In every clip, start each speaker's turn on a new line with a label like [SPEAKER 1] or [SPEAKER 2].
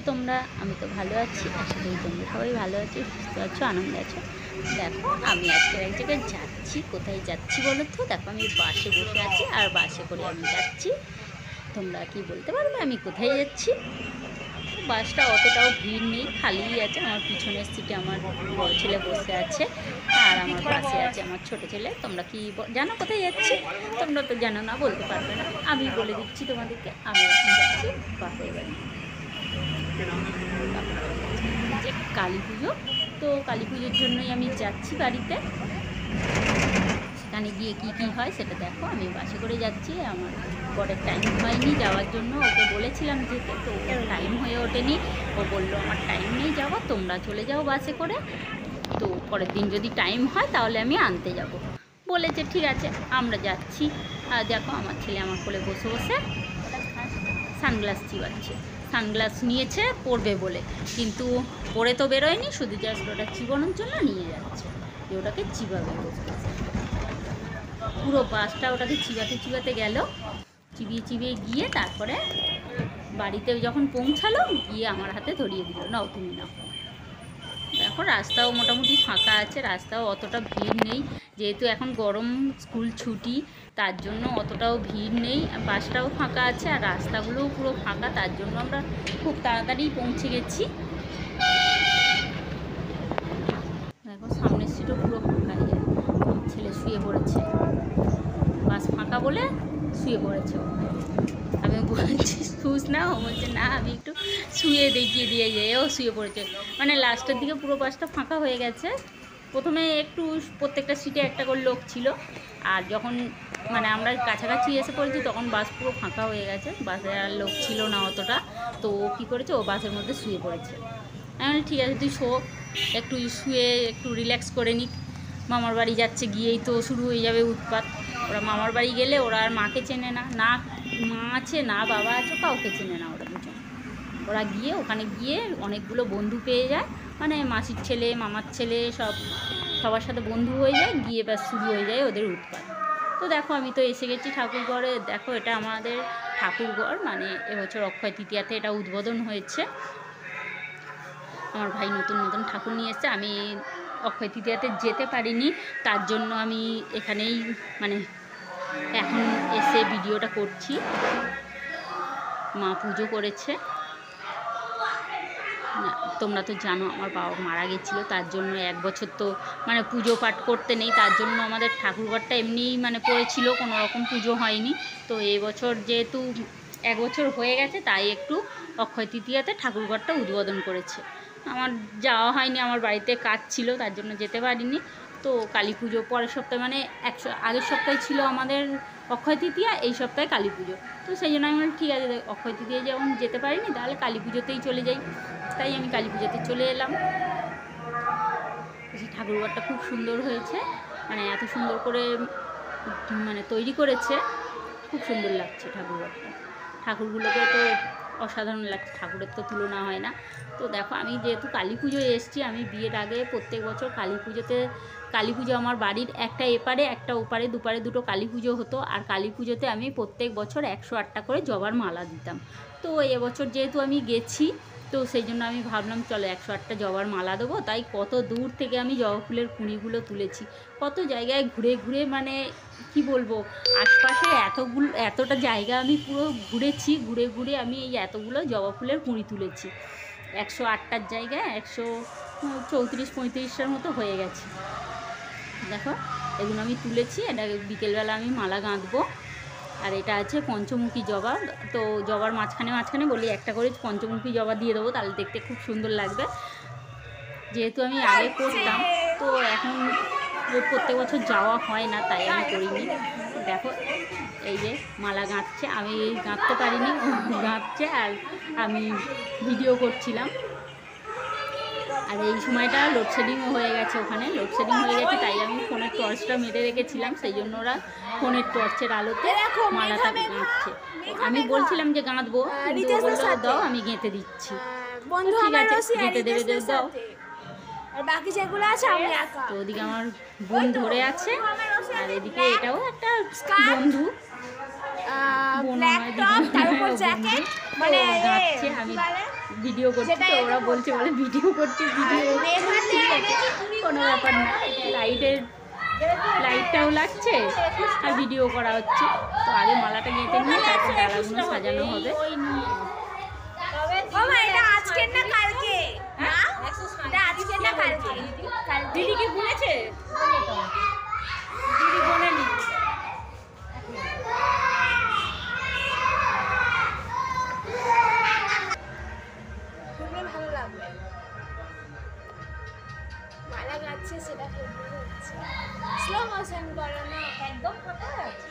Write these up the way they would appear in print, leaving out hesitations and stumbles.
[SPEAKER 1] তোমরা? আমি তো ভালো আছি, আশা করি তোমরা সবাই ভালো আছো, সুস্থ আছো, আনন্দে আছো। দেখো আমি আজকে এক জায়গায় যাচ্ছি। কোথায় যাচ্ছি বলো তো? দেখো আমি বাসে বসে আছি আর বাসে করে আমি যাচ্ছি। তোমরা কি বলতে পারবে আমি কোথায় যাচ্ছি? বাসটা অতটাও ভিড় নেই, খালিই আছে। আমার পিছনের সিটে আমার বড় ছেলে বসে আছে আর আমার পাশে আছে আমার ছোট ছেলে। তোমরা কি জানো কোথায় যাচ্ছি? তোমরা তো জানো না, বলতে পারবে না, আমি বলে দিচ্ছি তোমাদেরকে। আমি এখন যাচ্ছি বাপের বাড়ি, যে কালী পুজো। তো কালী পুজোর জন্যই আমি যাচ্ছি বাড়িতে। সেখানে গিয়ে কি কি হয় সেটা দেখো। আমি বাসে করে যাচ্ছি, আমার পরের টাইম হয়নি যাওয়ার জন্য। ওকে বলেছিলাম যেতে, তো টাইম হয়ে ওঠেনি। ও বললো আমার টাইম নেই যাওয়া, তোমরা চলে যাও বাসে করে, তো পরের দিন যদি টাইম হয় তাহলে আমি আনতে যাব। বলেছে ঠিক আছে, আমরা যাচ্ছি। আর দেখো আমার ছেলে আমার কোলে বসে বসে সানগ্লাস চিবাচ্ছে। সানগ্লাস নিয়েছে পরবে বলে, কিন্তু পরে তো বেরোয়নি, শুধু জাস্ট ওটা চিবানোর জন্য নিয়ে যাচ্ছে, যে ওটাকে চিবাবে বসে বসে। পুরো বাসটা ওটাকে চিবাতে চিবাতে গেল, চিবিয়ে চিবিয়ে গিয়ে তারপরে বাড়িতে যখন পৌঁছালো, গিয়ে আমার হাতে ধরিয়ে দিল, নাও তুমি নাও। দেখো রাস্তাও মোটামুটি ফাঁকা আছে, রাস্তাও অতটা ভিড় নেই, যেহেতু এখন গরম, স্কুল ছুটি, তার জন্য অতটাও ভিড় নেই। বাসটাও ফাঁকা আছে আর রাস্তাগুলোও পুরো ফাঁকা, তার জন্য আমরা খুব তাড়াতাড়ি পৌঁছে গেছি। দেখো সামনের সিটও পুরো ফাঁকা, ছেলে শুয়ে পড়েছে, বাস ফাঁকা বলে শুয়ে পড়েছে। আমি বলছি শুস না, ও বলছে না আমি একটু শুয়ে দেখিয়ে দিয়ে যাই। ও শুয়ে পড়েছে, মানে লাস্টের দিকে পুরো বাসটা ফাঁকা হয়ে গেছে। প্রথমে একটু প্রত্যেকটা সিটে একটা করে লোক ছিল, আর যখন মানে আমরা কাছাকাছি এসে পড়েছি তখন বাস পুরো ফাঁকা হয়ে গেছে, বাসে আর লোক ছিল না অতটা। তো ও কী করেছে, ও বাসের মধ্যে শুয়ে পড়েছে। আমি বলি ঠিক আছে তুই শো, একটু শুয়ে একটু রিল্যাক্স করে নিক। মামার বাড়ি যাচ্ছে, গিয়েই তো শুরু হয়ে যাবে উৎপাত। ওরা মামার বাড়ি গেলে ওরা আর মাকে চেনে না, না মা আছে না বাবা আছে, কাউকে চেনে না ওরা দুজন। ওরা গিয়ে ওখানে গিয়ে অনেকগুলো বন্ধু পেয়ে যায়, মানে মাসির ছেলে, মামার ছেলে, সবার সাথে বন্ধু হয়ে যায়, গিয়ে ব্যাস শুরু হয়ে যায় ওদের উৎপাত। তো দেখো আমি তো এসে গেছি ঠাকুরঘরে। দেখো এটা আমাদের ঠাকুরঘর, মানে এবছর অক্ষয় তৃতীয়াতে এটা উদ্বোধন হয়েছে। আমার ভাই নতুন নতুন ঠাকুর নিয়ে এসেছে। আমি অক্ষয় তৃতীয়াতে যেতে পারিনি, তার জন্য আমি এখানেই মানে এখন এসে ভিডিওটা করছি। মা পুজো করেছে। না তোমরা তো জানো আমার বাবা মারা গেছিলো, তার জন্য এক বছর তো মানে পুজো পাঠ করতে নেই, তার জন্য আমাদের ঠাকুরঘরটা এমনিই মানে পড়েছিল, কোনো রকম পুজো হয়নি। তো এবছর যেহেতু এক বছর হয়ে গেছে, তাই একটু অক্ষয় তৃতীয়াতে ঠাকুরঘরটা উদ্বোধন করেছে। আমার যাওয়া হয়নি, আমার বাড়িতে কাজ ছিল, তার জন্য যেতে পারিনি। তো কালী পুজো পরের সপ্তাহে, মানে আগের সপ্তাহে ছিল আমাদের অক্ষয় তৃতীয়া, এই সপ্তাহে কালী পুজো। তো সেই জন্য আমি ঠিক আছে, অক্ষয় তৃতীয়া যেমন যেতে পারিনি, তাহলে কালী পুজোতেই চলে যাই। তাই আমি কালী পুজোতে চলে এলাম। সেই ঠাকুরঘরটা খুব সুন্দর হয়েছে, মানে এত সুন্দর করে মানে তৈরি করেছে, খুব সুন্দর লাগছে ঠাকুরঘরটা। ঠাকুরগুলোকে তো অসাধারণ লাগছে, ঠাকুরের তো তুলনা হয় না। তো দেখো আমি যেহেতু কালী পুজোয় এসেছি, আমি বিয়ের আগে প্রত্যেক বছর কালী পুজো আমার বাড়ির একটা এপারে একটা ওপারে দুপারে দুটো কালী পুজো হতো, আর কালী পুজোতে আমি প্রত্যেক বছর 108টা করে জবার মালা দিতাম। তো এবছর যেহেতু আমি গেছি, তো সেই জন্য আমি ভাবলাম চলো 108টা জবার মালা দেবো। তাই কত দূর থেকে আমি জবা ফুলের কুঁড়িগুলো তুলেছি, কত জায়গায় ঘুরে ঘুরে, মানে কি বলবো, আশপাশে এতটা জায়গা আমি পুরো ঘুরেছি, ঘুরে ঘুরে আমি এই এতগুলো জবা ফুলের কুঁড়ি তুলেছি। 108টার জায়গায় 134-35টার মতো হয়ে গেছে। দেখো এগুলো আমি তুলেছি, এটা বিকেলবেলা আমি মালা গাঁথবো। আর এটা আছে পঞ্চমুখী জবা, তো জবার মাঝখানে মাঝখানে বলি একটা করে পঞ্চমুখী জবা দিয়ে দেবো, তাহলে দেখতে খুব সুন্দর লাগবে। যেহেতু আমি আগে করতাম, তো এখন প্রত্যেক বছর যাওয়া হয় না, তাই আমি করিনি। দেখো এই যে মালা গাঁথছে, আমি গাঁথতে পারিনি, গাঁথছে আর আমি ভিডিও করছিলাম। আর এই সময়টা লোডশেডিংও হয়ে গেছে, ওখানে লোডশেডিং হয়ে গেছে, তাই আমি ফোনের টর্চটা মেরে রেখেছিলাম, সেই জন্য ওরা ফোনের টর্চের আলোতে মালাটা গাঁথছে। আমি বলছিলাম যে গাঁথবো, কিন্তু বললো দাও আমি গেঁথে দিচ্ছি। ঠিক আছে গেঁথে দেবে, দাও।
[SPEAKER 2] বাকি যেগুলো আছে আমি একা।
[SPEAKER 1] তো ওদিকে আমার বোন ধরে আছে, আর এদিকে এটাও একটা বন্ধু,
[SPEAKER 2] ব্ল্যাক টপ তার উপর জ্যাকেট, মানে
[SPEAKER 1] গাঁথছে। আমি ভিডিও করছি, তো ওরা বলছে বলে ভিডিও করছে, ভিডিও কোনো ব্যাপার না, লাইটটাও লাগছে আর ভিডিও করা হচ্ছে। তো আগে মালাটা গেঁথে নিয়ে তারপর ডালাগুলো সাজানো হবে। দিদি কি গুনেছে? দিদি গোনেনি।
[SPEAKER 2] ভালো লাগবে মালা গাচ্ছে, সেটা হচ্ছে স্লো মোশন করো না, একদম ফাঁকা আছে।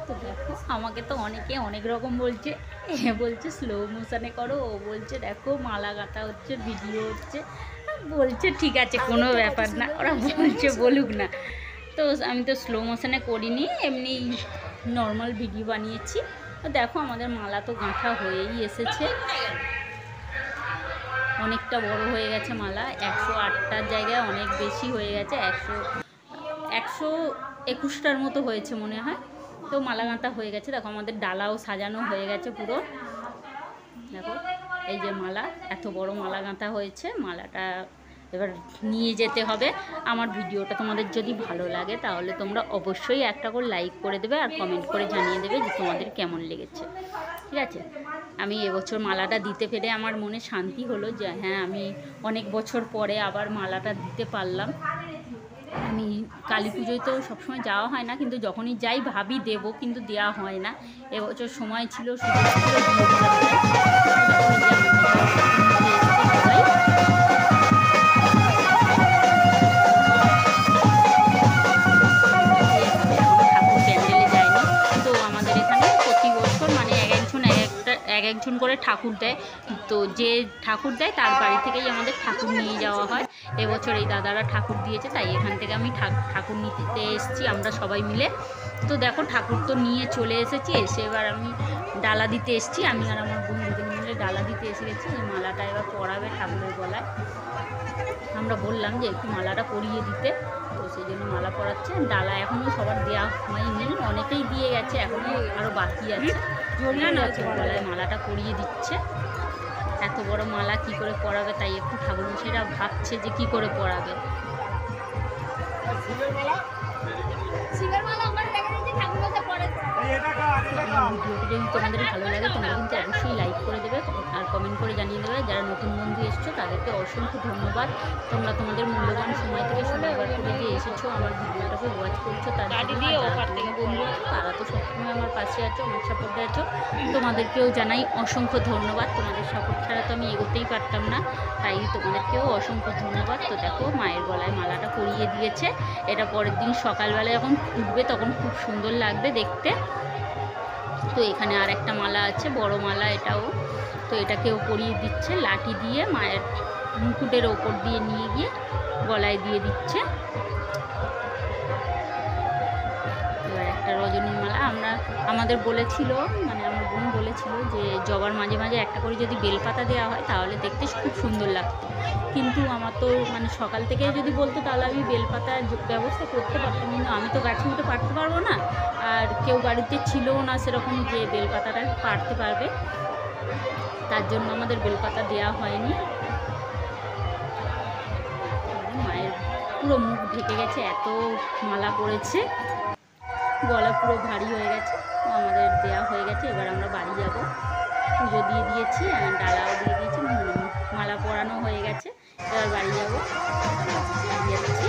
[SPEAKER 1] তো দেখো আমাকে তো অনেকে অনেক রকম বলছে, বলছে স্লো মোশনে করো, ও বলছে দেখো মালা গাঁথা হচ্ছে, ভিডিও হচ্ছে, বলছে ঠিক আছে কোনো ব্যাপার না, ওরা বলছে বলুক না। তো আমি তো স্লো মোশনে করিনি, এমনি নর্মাল ভিডিও বানিয়েছি। তো দেখো আমাদের মালা তো গাঁথা হয়েই এসেছে, অনেকটা বড় হয়ে গেছে মালা, 108টার জায়গায় অনেক বেশি হয়ে গেছে, 121টার মতো হয়েছে মনে হয়। তো মালা গাঁথা হয়ে গেছে। দেখো আমাদের ডালাও সাজানো হয়ে গেছে পুরো। দেখো এই যে মালা, এত বড় মালা গাঁথা হয়েছে। মালাটা এবার নিয়ে যেতে হবে। আমার ভিডিওটা তোমাদের যদি ভালো লাগে তাহলে তোমরা অবশ্যই একটা করে লাইক করে দেবে আর কমেন্ট করে জানিয়ে দেবে যে তোমাদের কেমন লেগেছে, ঠিক আছে? আমি এবছর মালাটা দিতে পেরে আমার মনে শান্তি হলো যে হ্যাঁ আমি অনেক বছর পরে আবার মালাটা দিতে পারলাম। আমি কালী পুজোয় তো সবসময় যাওয়া হয় না, কিন্তু যখনই যাই ভাবি দেব, কিন্তু দেওয়া হয় না। এবছর সময় ছিল, সুযোগ ছিল, একজন করে ঠাকুর দেয়। তো যে ঠাকুর দেয় তার বাড়ি থেকেই আমাদের ঠাকুর নিয়ে যাওয়া হয়। এবছর এই দাদারা ঠাকুর দিয়েছে, তাই এখান থেকে আমি ঠাকুর নিতে এসেছি আমরা সবাই মিলে। তো দেখো ঠাকুর তো নিয়ে চলে এসেছি, এসে এবার আমি ডালা দিতে এসেছি, আমি আর আমার বোন দুজন মিলে ডালা দিতে এসে গেছি। এই মালাটা এবার পরাবে ঠাকুরের গলায়। আমরা বললাম যে একটু মালাটা পরিয়ে দিতে, তো সেই জন্য মালা পরাচ্ছে। ডালা এখনও সবার দেওয়া হয়নি, অনেকেই দিয়ে গেছে, এখনও আরও বাকি আছে। গলায় মালাটা পরিয়ে দিচ্ছে। এত বড় মালা কি করে পরাবে, তাই একটু ঠাকুরমশাইরা ভাবছে যে কি করে পরাবে। ভিডিওটি যদি তোমাদের ভালো লাগে তোমরা কিন্তু অবশ্যই লাইক করে দেবে আর কমেন্ট করে জানিয়ে দেবে। যারা নতুন বন্ধু এসছো তাদেরকে অসংখ্য ধন্যবাদ। তোমরা তোমাদের মূল্যবান সময় থেকে সময়বার করে দিয়ে এসেছো, আমার ভিডিওটাকে ওয়াচ করছো, তার জন্য বন্ধু আছো তারা তো সবসময় আমার পাশে আছো, আমার সাপোর্টে আছো, তোমাদেরকেও জানাই অসংখ্য ধন্যবাদ। তোমাদের সাপোর্ট ছাড়া তো আমি এগোতেই পারতাম না, তাই তোমাদেরকেও অসংখ্য ধন্যবাদ। তো দেখো মায়ের গলায় মালাটা পরিয়ে দিয়েছে। এটা পরের দিন সকালবেলা যখন ফুটবে তখন খুব সুন্দর লাগবে দেখতে। তো এখানে আর একটা মালা আছে, বড় মালা এটাও, তো এটাকেও পরিয়ে দিচ্ছে লাঠি দিয়ে, মায়ের মুকুটের ওপর দিয়ে নিয়ে গিয়ে গলায় দিয়ে দিচ্ছে। এবার একটা রজনীর মালা আমাদের বলেছিল, মানে আমার বোন বলেছিল যে জবার মাঝে মাঝে একটা করে যদি বেলপাতা দেওয়া হয় তাহলে দেখতে খুব সুন্দর লাগতো, কিন্তু আমার তো মানে সকাল থেকে যদি বলতো তাহলে আমি বেলপাতার ব্যবস্থা করতে পারতাম, কিন্তু আমি তো গাছে উঠে পারতে পারবো না, আর কেউ বাড়িতে ছিলও না সেরকম যে বেলপাতাটা পারতে পারবে, তার জন্য আমাদের বেলপাতা দেওয়া হয়নি। মায়ের পুরো মুখ ঢেকে গেছে, এত মালা পড়েছে, গলা পুরো ভারী হয়ে গেছে। তো আমাদের দেওয়া হয়ে গেছে, এবার আমরা বাড়ি যাব। পুজো দিয়ে দিয়েছি, ডালাও দিয়ে দিয়েছি, মালা পরানো হয়ে গেছে, এবার বাড়ি যাব। যাচ্ছি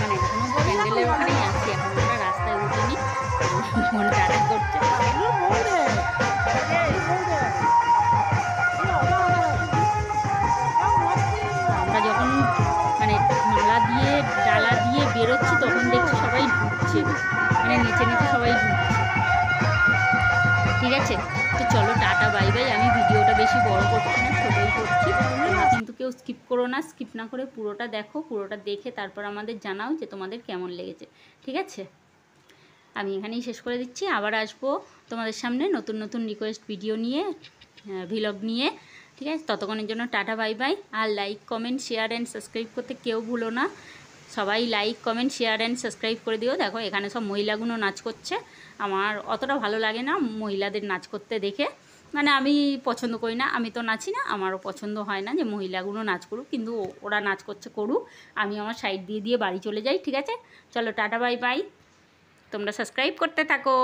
[SPEAKER 1] মানে এখনো প্যান্ডেলের ওখানেই আছি, এখন আমরা রাস্তায় উঠিনি, মন টাটা করছে। আমরা যখন মানে মালা দিয়ে ডালা দিয়ে বেরোচ্ছি তখন দেখছি সবাই ঢুকছে, মানে নেচে নেচে সবাই ঢুকছে। ঠিক আছে, তো চলো টাটা বাই বাই। আমি ভিডিওটা বেশি বড় করছি না, ছোটোই করছি, কিন্তু কেউ স্কিপ করো না, স্কিপ না করে পুরোটা দেখো, পুরোটা দেখে তারপর আমাদের জানাও যে তোমাদের কেমন লেগেছে, ঠিক আছে? আমি এখানেই শেষ করে দিচ্ছি, আবার আসবো তোমাদের সামনে নতুন নতুন রিকোয়েস্ট ভিডিও নিয়ে, ভিলগ নিয়ে, ঠিক আছে? ততক্ষণের জন্য টাটা বাই বাই। আর like comment share and subscribe করতে কেউ ভুলো না। সবাই like comment share and subscribe করে দিও। দেখো এখানে সব মহিলাগুলো নাচ করছে। আমার অতটা ভালো লাগে না মহিলাদের নাচ করতে দেখে, মানে আমি পছন্দ করি না, আমি তো নাচি না, আমারও পছন্দ হয় না যে মহিলাগুলো নাচ করুক, কিন্তু ওরা নাচ করছে করুক, আমি আমার সাইড দিয়ে দিয়ে বাড়ি চলে যাই। ঠিক আছে, চলো টাটা বাই বাই, তোমরা সাবস্ক্রাইব করতে থাকো।